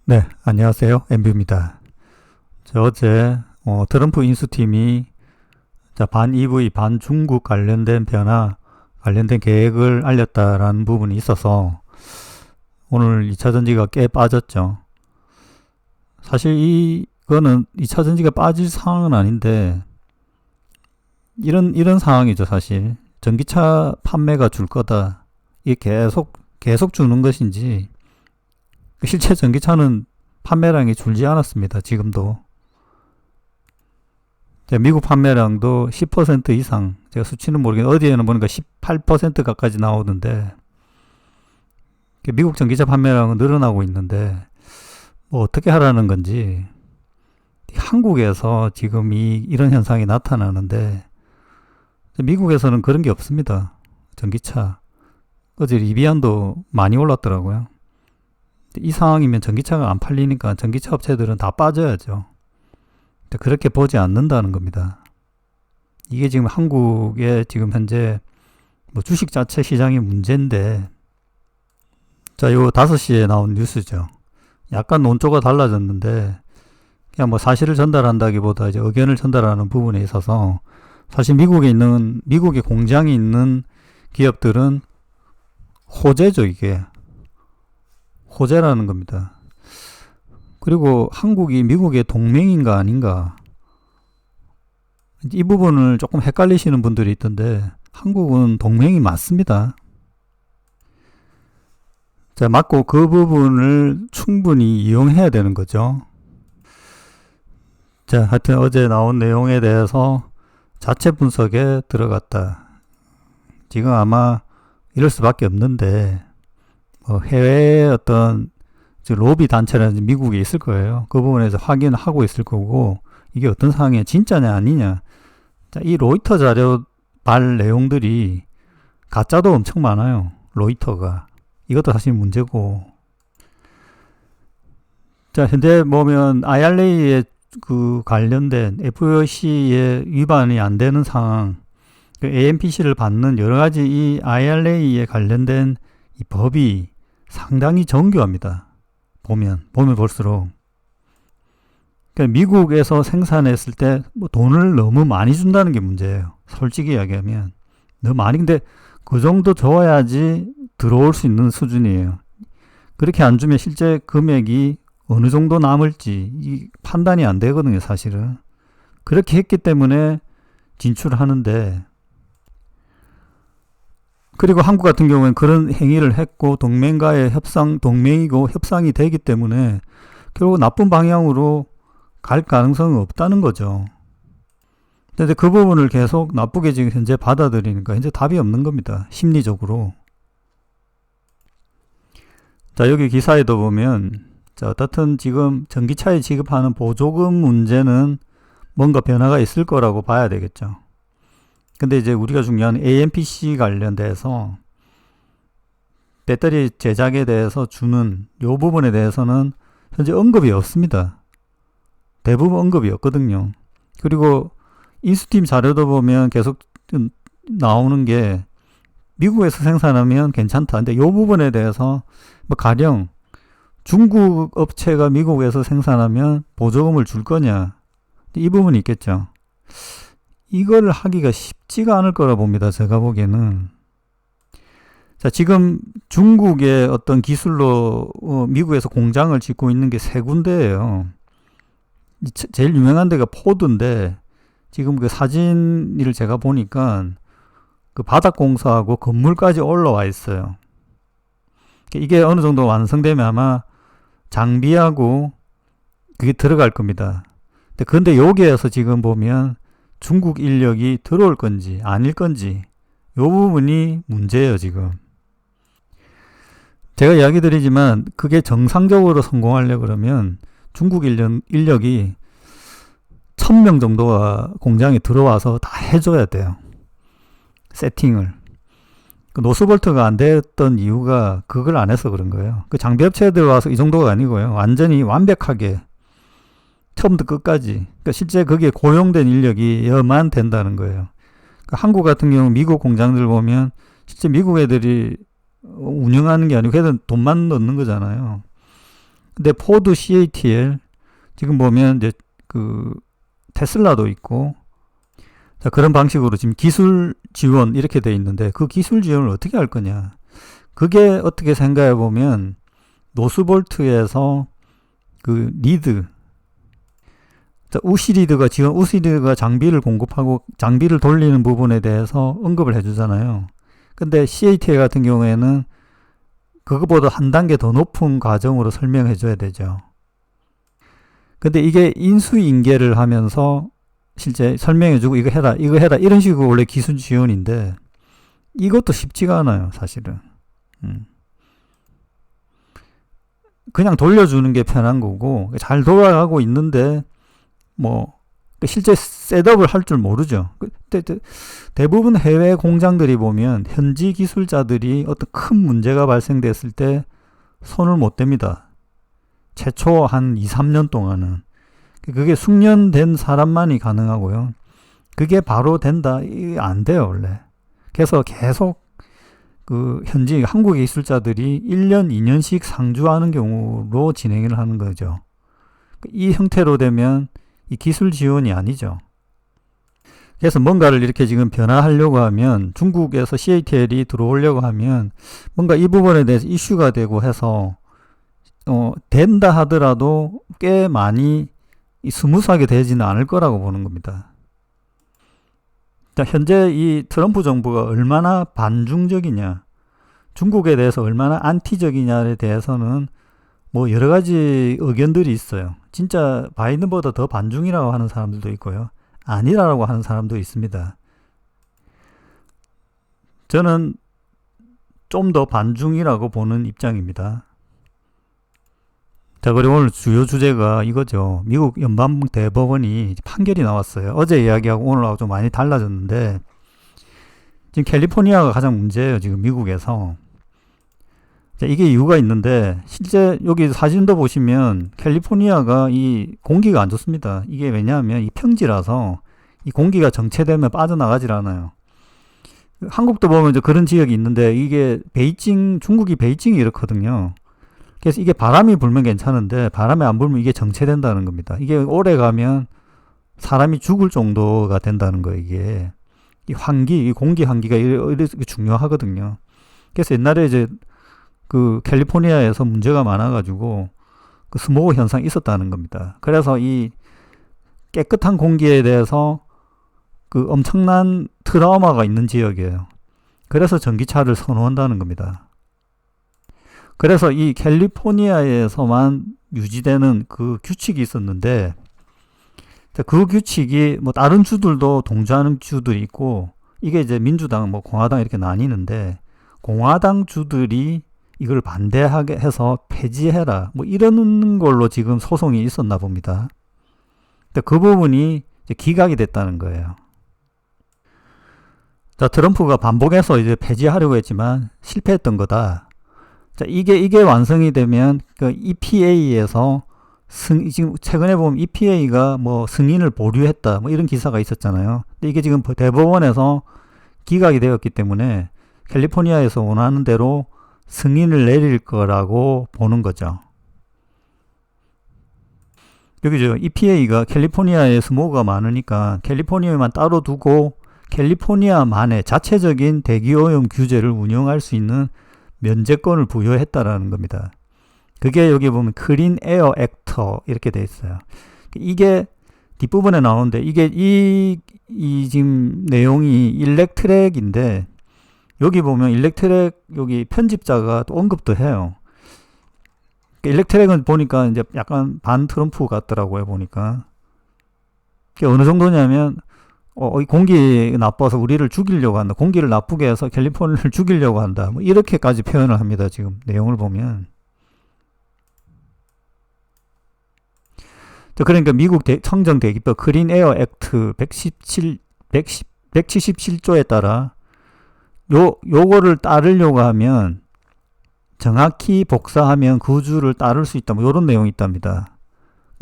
네, 안녕하세요. 엠비입니다. 어제 트럼프 인수팀이 반 EV, 반 중국 관련된 변화, 관련된 계획을 알렸다라는 부분이 있어서 오늘 2차 전지가 꽤 빠졌죠. 사실 이거는 2차 전지가 빠질 상황은 아닌데 이런 상황이죠, 사실. 전기차 판매가 줄 거다. 이게 계속 주는 것인지 실제 전기차는 판매량이 줄지 않았습니다. 지금도. 미국 판매량도 10% 이상, 제가 수치는 모르겠는데 어디에는 보니까 18% 가까이 나오던데 미국 전기차 판매량은 늘어나고 있는데 뭐 어떻게 하라는 건지. 한국에서 지금 이런 현상이 나타나는데 미국에서는 그런 게 없습니다. 전기차. 어제 리비안도 많이 올랐더라고요. 이 상황이면 전기차가 안 팔리니까 전기차 업체들은 다 빠져야죠. 그렇게 보지 않는다는 겁니다. 이게 지금 한국의 지금 현재 주식 자체 시장이 문제인데, 요 5시에 나온 뉴스죠. 약간 논조가 달라졌는데, 그냥 사실을 전달한다기보다 이제 의견을 전달하는 부분에 있어서, 사실 미국의 공장이 있는 기업들은 호재죠, 이게. 호재라는 겁니다. 그리고 한국이 미국의 동맹인가 아닌가, 이 부분을 조금 헷갈리시는 분들이 있던데 한국은 동맹이 맞습니다. 맞고 그 부분을 충분히 이용해야 되는 거죠. 하여튼 어제 나온 내용에 대해서 자체 분석에 들어갔다. 지금 아마 이럴 수밖에 없는데 해외의 어떤 로비 단체라든지 미국에 있을 거예요. 그 부분에서 확인하고 있을 거고, 이게 어떤 상황이냐, 진짜냐 아니냐. 이 로이터 자료 발 내용들이 가짜도 엄청 많아요. 로이터가. 이것도 사실 문제고. 현재 보면 IRA에 관련된 FOC에 위반이 안 되는 상황, AMPC를 받는 여러 가지 이 IRA에 관련된 이 법이 상당히 정교합니다. 보면 볼수록. 그러니까 미국에서 생산했을 때 돈을 너무 많이 준다는 게 문제예요. 솔직히 이야기하면. 너무 많이. 근데 그 정도 줘야지 들어올 수 있는 수준이에요. 그렇게 안 주면 실제 금액이 어느 정도 남을지 이 판단이 안 되거든요, 사실은. 그렇게 했기 때문에 진출하는데, 그리고 한국 같은 경우에는 그런 행위를 했고 동맹과의 동맹이고 협상이 되기 때문에 결국 나쁜 방향으로 갈 가능성은 없다는 거죠. 근데 그 부분을 계속 나쁘게 지금 현재 받아들이니까 현재 답이 없는 겁니다. 심리적으로. 여기 기사에도 보면 어떻든 지금 전기차에 지급하는 보조금 문제는 뭔가 변화가 있을 거라고 봐야 되겠죠. 근데 이제 우리가 중요한 AMPC 관련돼서 배터리 제작에 대해서 주는 요 부분에 대해서는 현재 언급이 없습니다. 대부분 언급이 없거든요. 그리고 인수팀 자료도 보면 계속 나오는 게 미국에서 생산하면 괜찮다. 근데 요 부분에 대해서 가령 중국 업체가 미국에서 생산하면 보조금을 줄 거냐, 이 부분이 있겠죠. 이걸 하기가 쉽지가 않을 거라 봅니다. 제가 보기에는. 지금 중국의 어떤 기술로 미국에서 공장을 짓고 있는 게 3군데예요. 제일 유명한 데가 포드인데, 지금 그 사진을 제가 보니까 그 바닥 공사하고 건물까지 올라와 있어요. 이게 어느 정도 완성되면 아마 장비하고 그게 들어갈 겁니다. 근데 여기에서 지금 보면 중국 인력이 들어올 건지 아닐 건지 이 부분이 문제예요. 지금 제가 이야기 드리지만 그게 정상적으로 성공하려고 그러면 중국 인력이 1000명 정도가 공장에 들어와서 다 해줘야 돼요. 세팅을. 노스볼트가 안 됐던 이유가 그걸 안 해서 그런 거예요. 장비업체들 와서 이 정도가 아니고요. 완전히 완벽하게 처음부터 끝까지. 그러니까 실제 거기에 고용된 인력이여만 된다는 거예요. 한국 같은 경우 미국 공장들 보면 실제 미국 애들이 운영하는 게 아니고 걔들 돈만 넣는 거잖아요. 근데 포드 CATL 지금 보면 이제 그 테슬라도 있고, 자, 그런 방식으로 지금 기술 지원 이렇게 돼 있는데 그 기술 지원을 어떻게 할 거냐? 그게 어떻게 생각해 보면 노스볼트에서 그 리드, 자, 우시리드가 장비를 공급하고 장비를 돌리는 부분에 대해서 언급을 해주잖아요. 근데 CATL 같은 경우에는 그거보다 한 단계 더 높은 과정으로 설명해 줘야 되죠. 근데 이게 인수인계를 하면서 실제 설명해 주고 이거 해라 이런 식으로 원래 기술 지원인데 이것도 쉽지가 않아요, 사실은. 그냥 돌려주는 게 편한 거고 잘 돌아가고 있는데 뭐 실제 셋업을 할 줄 모르죠. 대부분 해외 공장들이 보면 현지 기술자들이 어떤 큰 문제가 발생됐을 때 손을 못 댑니다. 최초 한 2, 3년 동안은. 그게 숙련된 사람만이 가능하고요. 그게 바로 된다? 이게 안 돼요, 원래. 그래서 계속 그 현지 한국 기술자들이 1년, 2년씩 상주하는 경우로 진행을 하는 거죠. 이 형태로 되면 이 기술 지원이 아니죠. 그래서 뭔가를 이렇게 지금 변화하려고 하면 중국에서 CATL이 들어오려고 하면 뭔가 이 부분에 대해서 이슈가 되고 해서 된다 하더라도 꽤 많이 스무스하게 되지는 않을 거라고 보는 겁니다. 자, 현재 이 트럼프 정부가 얼마나 반중적이냐, 중국에 대해서 얼마나 안티적이냐에 대해서는 뭐 여러 가지 의견들이 있어요. 진짜 바이든보다 더 반중이라고 하는 사람들도 있고요. 아니라고 하는 사람도 있습니다. 저는 좀 더 반중이라고 보는 입장입니다. 자, 그리고 오늘 주요 주제가 이거죠. 미국 연방대법원이 판결이 나왔어요. 어제 이야기하고 오늘하고 좀 많이 달라졌는데 지금 캘리포니아가 가장 문제예요. 지금 미국에서. 자, 이게 이유가 있는데 실제 여기 사진도 보시면 캘리포니아가 이 공기가 안 좋습니다. 이게 왜냐하면 이 평지라서 이 공기가 정체되면 빠져나가질 않아요. 한국도 보면 이제 그런 지역이 있는데 이게 중국이 베이징이 이렇거든요. 그래서 이게 바람이 불면 괜찮은데 바람이 안 불면 이게 정체된다는 겁니다. 이게 오래 가면 사람이 죽을 정도가 된다는 거예요. 이게 이 공기 환기가 이렇게 중요하거든요. 그래서 옛날에 이제 그 캘리포니아에서 문제가 많아가지고 그 스모그 현상이 있었다는 겁니다. 그래서 이 깨끗한 공기에 대해서 그 엄청난 트라우마가 있는 지역이에요. 그래서 전기차를 선호한다는 겁니다. 그래서 이 캘리포니아에서만 유지되는 그 규칙이 있었는데 그 규칙이 뭐 다른 주들도 동조하는 주들이 있고 이게 이제 민주당 뭐 공화당 이렇게 나뉘는데 공화당 주들이 이걸 반대하게 해서 폐지해라 뭐 이러는 걸로 지금 소송이 있었나 봅니다. 근데 그 부분이 이제 기각이 됐다는 거예요. 자, 트럼프가 반복해서 이제 폐지하려고 했지만 실패했던 거다. 자, 이게 완성이 되면 그 EPA에서 지금 최근에 보면 EPA가 뭐 승인을 보류했다 뭐 이런 기사가 있었잖아요. 근데 이게 지금 대법원에서 기각이 되었기 때문에 캘리포니아에서 원하는 대로 승인을 내릴 거라고 보는 거죠. 여기죠. EPA가 캘리포니아에 스모그가 많으니까 캘리포니아만 따로 두고 캘리포니아만의 자체적인 대기오염 규제를 운영할 수 있는 면제권을 부여했다라는 겁니다. 그게 여기 보면 클린 에어 액터 이렇게 돼 있어요. 이게 뒷부분에 나오는데 이게 이 지금 내용이 일렉트랙인데 여기 보면 일렉트랙 여기 편집자가 또 언급도 해요. 일렉트랙은 보니까 이제 약간 반 트럼프 같더라고요, 보니까. 그게 어느 정도냐면 이 공기 나빠서 우리를 죽이려고 한다. 공기를 나쁘게 해서 캘리포니아를 죽이려고 한다. 뭐 이렇게까지 표현을 합니다. 지금 내용을 보면. 그러니까 미국 청정 대기법 클린 에어 액트 177조에 따라 요거를 따르려고 하면 정확히 복사하면 그 주를 따를 수 있다. 뭐 이런 내용이 있답니다.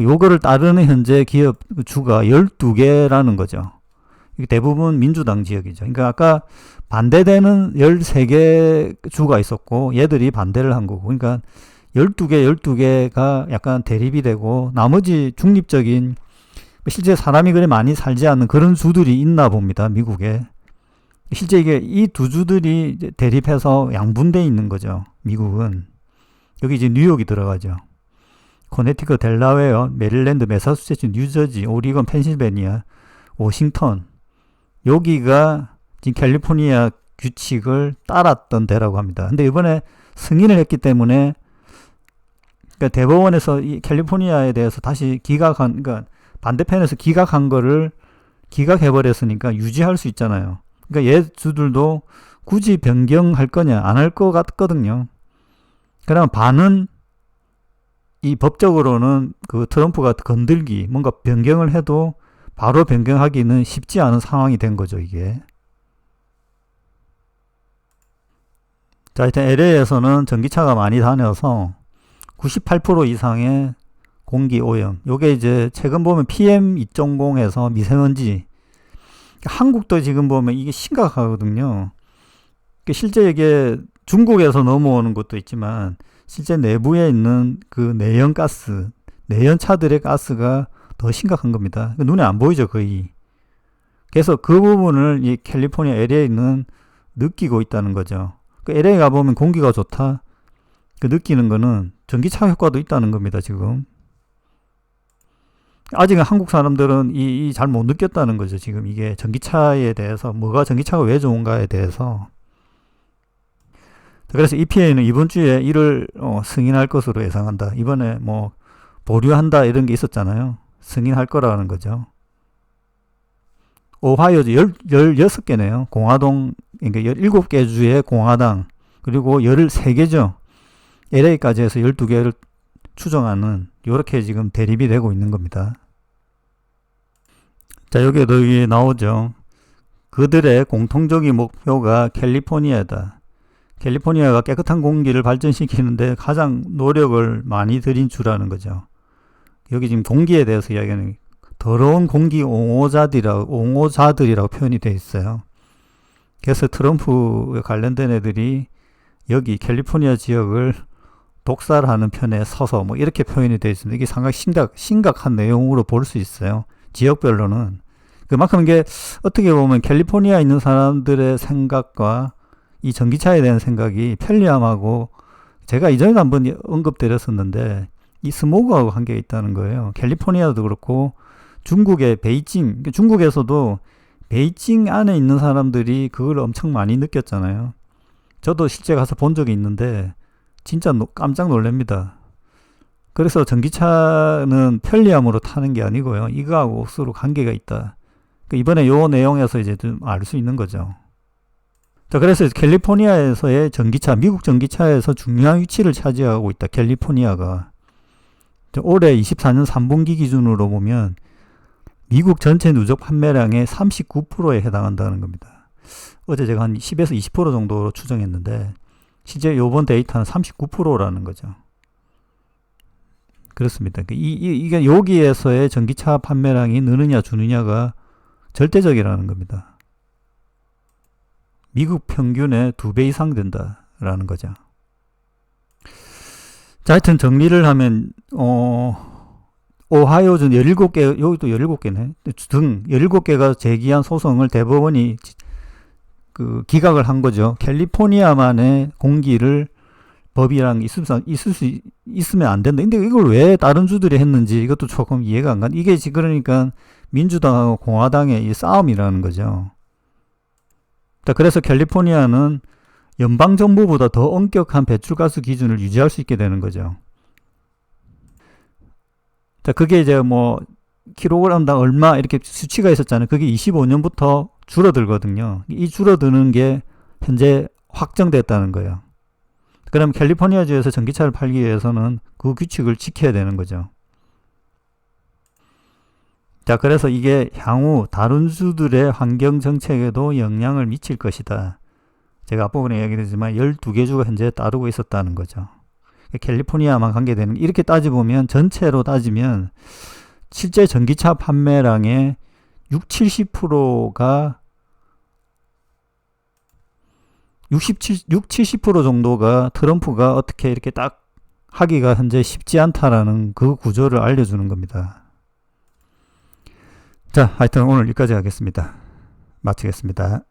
요거를 따르는 현재 기업 주가 12개라는 거죠. 이게 대부분 민주당 지역이죠. 그러니까 아까 반대되는 13개 주가 있었고 얘들이 반대를 한 거고. 그러니까 12개가 약간 대립이 되고 나머지 중립적인 실제 사람이 그래 많이 살지 않는 그런 주들이 있나 봅니다. 미국에. 실제 이게 이 두 주들이 대립해서 양분돼 있는 거죠. 미국은. 여기 이제 뉴욕이 들어가죠. 코네티컷, 델라웨어, 메릴랜드, 매사추세츠, 뉴저지, 오리건, 펜실베니아, 워싱턴. 여기가 지금 캘리포니아 규칙을 따랐던 데라고 합니다. 근데 이번에 승인을 했기 때문에 그러니까 대법원에서 이 캘리포니아에 대해서 다시 기각한, 그러니까 반대편에서 기각한 거를 기각해버렸으니까 유지할 수 있잖아요. 그러니까 얘 주들도 굳이 변경할 거냐 안 할 것 같거든요. 그러면 반은 이 법적으로는 그 트럼프가 건들기 뭔가 변경을 해도 바로 변경하기는 쉽지 않은 상황이 된 거죠, 이게. 자, 일단 LA에서는 전기차가 많이 다녀서 98% 이상의 공기 오염. 요게 이제 최근 보면 PM2.0에서 미세먼지. 한국도 지금 보면 이게 심각하거든요. 실제 이게 중국에서 넘어오는 것도 있지만 실제 내부에 있는 그 내연가스, 내연차들의 가스가 더 심각한 겁니다. 눈에 안 보이죠, 거의. 그래서 그 부분을 이 캘리포니아 LA는 느끼고 있다는 거죠. 그 LA 가보면 공기가 좋다. 그 느끼는 거는 전기차 효과도 있다는 겁니다, 지금. 아직은 한국 사람들은 잘 못 느꼈다는 거죠, 지금 이게 전기차에 대해서, 전기차가 왜 좋은가에 대해서. 그래서 EPA는 이번 주에 이를 승인할 것으로 예상한다. 이번에 뭐 보류한다 이런 게 있었잖아요. 승인할 거라는 거죠. 오하이오 16개네요. 공화동, 그러니까 17개 주의 공화당, 그리고 13개죠. LA까지 해서 12개를 추정하는, 이렇게 지금 대립이 되고 있는 겁니다. 자, 여기에도 위에 나오죠. 그들의 공통적인 목표가 캘리포니아다. 캘리포니아가 깨끗한 공기를 발전시키는데 가장 노력을 많이 들인 주라는 거죠. 여기 지금 공기에 대해서 이야기하는 더러운 공기 옹호자들이라고 표현이 되어 있어요. 그래서 트럼프에 관련된 애들이 여기 캘리포니아 지역을 독살하는 편에 서서 뭐 이렇게 표현이 되어 있습니다. 이게 상당히 심각한 내용으로 볼 수 있어요. 지역별로는. 그만큼 이게 어떻게 보면 캘리포니아에 있는 사람들의 생각과 이 전기차에 대한 생각이 편리함하고, 제가 이전에도 한번 언급드렸었는데 이 스모그하고 관계가 있다는 거예요. 캘리포니아도 그렇고 중국의 베이징, 중국에서도 베이징 안에 있는 사람들이 그걸 엄청 많이 느꼈잖아요. 저도 실제 가서 본 적이 있는데 진짜 깜짝 놀랍니다. 그래서 전기차는 편리함으로 타는 게 아니고요, 이거하고 서로 관계가 있다. 이번에 요 내용에서 이제 좀 알 수 있는 거죠. 자, 그래서 캘리포니아에서의 전기차, 미국 전기차에서 중요한 위치를 차지하고 있다, 캘리포니아가. 올해 24년 3분기 기준으로 보면 미국 전체 누적 판매량의 39%에 해당한다는 겁니다. 어제 제가 한 10에서 20% 정도로 추정했는데 실제 요번 데이터는 39%라는 거죠. 그렇습니다. 이게 여기에서의 전기차 판매량이 느느냐 주느냐가 절대적이라는 겁니다. 미국 평균의 2배 이상 된다라는 거죠. 자, 하여튼 정리를 하면 오하이오주 17개, 여기도 17개네. 등 17개가 제기한 소송을 대법원이 기각을 한 거죠. 캘리포니아만의 공기를 법이랑 있으면 안 된다. 근데 이걸 왜 다른 주들이 했는지 이것도 조금 이해가 안 가. 이게 그러니까 민주당하고 공화당의 이 싸움이라는 거죠. 그래서 캘리포니아는 연방정부보다 더 엄격한 배출가스 기준을 유지할 수 있게 되는 거죠. 자, 그게 이제 뭐 킬로그램당 얼마 이렇게 수치가 있었잖아요. 그게 25년부터 줄어들거든요. 이 줄어드는 게 현재 확정됐다는 거예요. 그럼 캘리포니아주에서 전기차를 팔기 위해서는 그 규칙을 지켜야 되는 거죠. 자, 그래서 이게 향후 다른 주들의 환경 정책에도 영향을 미칠 것이다. 제가 앞부분에 얘기했지만 12개 주가 현재 따르고 있었다는 거죠. 캘리포니아만 관계되는, 이렇게 따져보면 전체로 따지면 실제 전기차 판매량의 70% 정도가 트럼프가 어떻게 이렇게 딱 하기가 현재 쉽지 않다라는 그 구조를 알려주는 겁니다. 자, 하여튼 오늘 여기까지 하겠습니다. 마치겠습니다.